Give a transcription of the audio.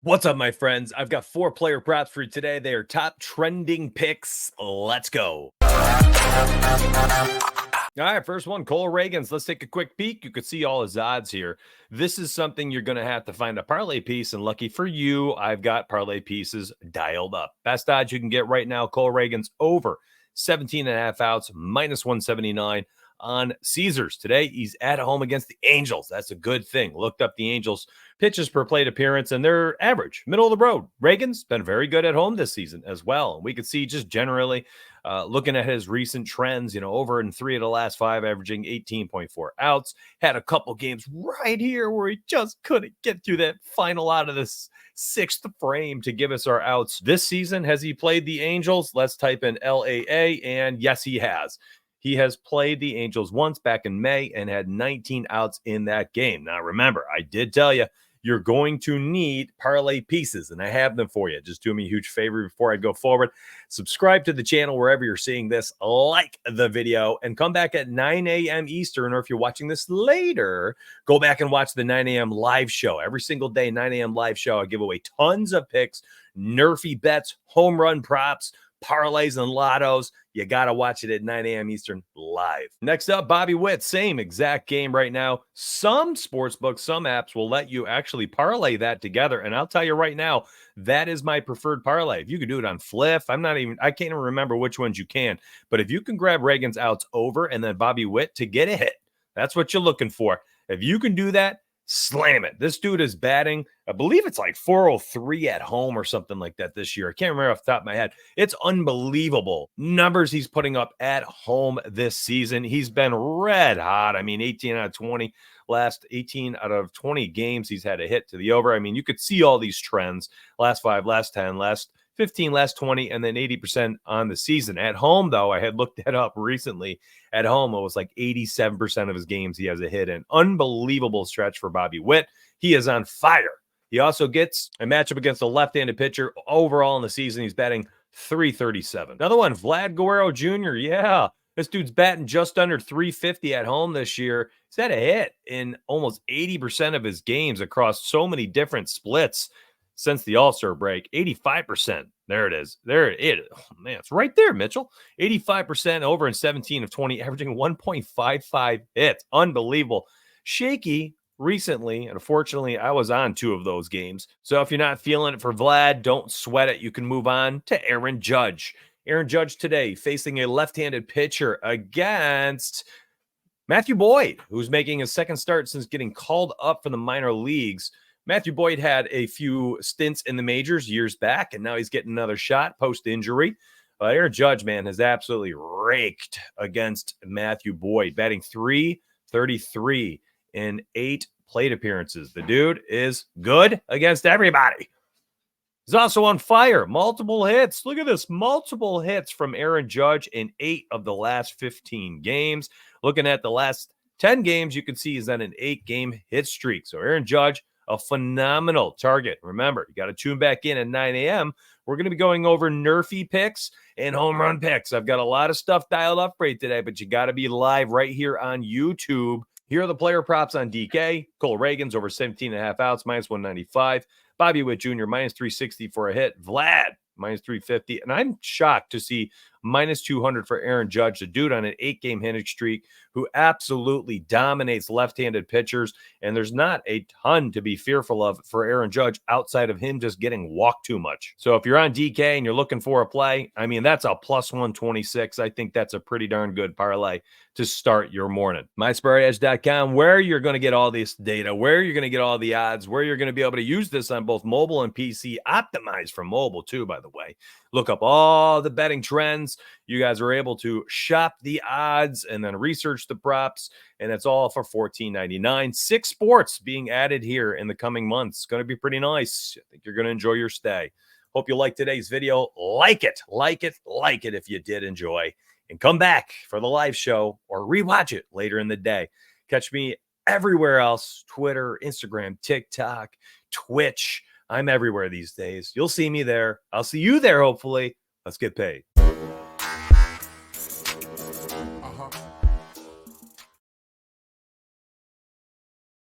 What's up, my friends? I've got 4 player props for you today. They are top trending picks. Let's go. All right, first one, Cole Reagans. Let's take a quick peek. You can see all his odds here. This is something you're going to have to find a parlay piece, and lucky for you, I've got parlay pieces dialed up. Best odds you can get right now, Cole Reagans over 17.5 outs, minus 179 on Caesars. Today, he's at home against the Angels. That's a good thing. Looked up the Angels' pitches per plate appearance, and they're average, middle of the road. Reagan's been very good at home this season as well. And we could see just generally looking at his recent trends, over in 3 of the last 5, averaging 18.4 outs. Had a couple games right here where he just couldn't get through that final out of this 6th frame to give us our outs. This season, has he played the Angels? Let's type in LAA, and yes, he has. He has played the Angels once back in May and had 19 outs in that game. Now, remember, I did tell you, you're going to need parlay pieces, and I have them for you. Just do me a huge favor before I go forward. Subscribe to the channel wherever you're seeing this, like the video, and come back at 9 a.m. Eastern, or if you're watching this later, go back and watch the 9 a.m. live show. Every single day, 9 a.m. live show, I give away tons of picks, nerfy bets, home run props, parlays, and lottos. You got to watch it at 9 a.m. Eastern live. Next up, Bobby Witt. Same exact game right now. Some sportsbooks, some apps will let you actually parlay that together. And I'll tell you right now, that is my preferred parlay. If you can do it on Fliff, I can't even remember which ones you can. But if you can grab Reagan's outs over and then Bobby Witt to get a hit, that's what you're looking for. If you can do that, slam it. This dude is batting, I believe it's like 403 at home or something like that this year. I can't remember off the top of my head. It's unbelievable numbers he's putting up at home this season. He's been red hot. 18 out of 20. Last 18 out of 20 games, he's had a hit to the over. You could see all these trends. Last 5, last 10, last 15, last 20, and then 80% on the season. At home, though, I had looked that up recently. At home, it was like 87% of his games he has a hit in. Unbelievable stretch for Bobby Witt. He is on fire. He also gets a matchup against a left-handed pitcher. Overall in the season, he's batting .337. Another one, Vlad Guerrero Jr. Yeah, this dude's batting just under .350 at home this year. He's had a hit in almost 80% of his games across so many different splits since the All-Star break. 85%. There it is. There it is. Oh, man, it's right there, Mitchell. 85% over in 17 of 20, averaging 1.55 hits. Unbelievable. Shaky recently, and unfortunately, I was on 2 of those games. So if you're not feeling it for Vlad, don't sweat it. You can move on to Aaron Judge. Aaron Judge today facing a left-handed pitcher against Matthew Boyd, who's making his second start since getting called up from the minor leagues. Matthew Boyd had a few stints in the majors years back, and now he's getting another shot post-injury. Aaron Judge, man, has absolutely raked against Matthew Boyd, batting .333 in 8 plate appearances. The dude is good against everybody. He's also on fire. Multiple hits. Look at this. Multiple hits from Aaron Judge in 8 of the last 15 games. Looking at the last 10 games, you can see he's on an 8-game hit streak. So Aaron Judge, a phenomenal target. Remember, you got to tune back in at 9 a.m. We're going to be going over nerfy picks and home run picks. I've got a lot of stuff dialed up for you today, but you got to be live right here on YouTube. Here are the player props on DK. Cole Reagans over 17.5 outs, minus 195. Bobby Witt Jr., minus 360 for a hit. Vlad, minus 350. And I'm shocked to see minus 200 for Aaron Judge, the dude on an 8-game hitting streak who absolutely dominates left-handed pitchers. And there's not a ton to be fearful of for Aaron Judge outside of him just getting walked too much. So if you're on DK and you're looking for a play, that's a plus 126. I think that's a pretty darn good parlay to start your morning. MySparEdge.com, where you're going to get all this data, where you're going to get all the odds, where you're going to be able to use this on both mobile and PC, optimized for mobile too, by the way. Look up all the betting trends. You guys are able to shop the odds and then research the props, and it's all for $14.99. 6 sports being added here in the coming months. It's going to be pretty nice. I think you're going to enjoy your stay. Hope you liked today's video. Like it if you did enjoy. And come back for the live show or rewatch it later in the day. Catch me everywhere else: Twitter, Instagram, TikTok, Twitch. I'm everywhere these days. You'll see me there. I'll see you there, hopefully. Let's get paid.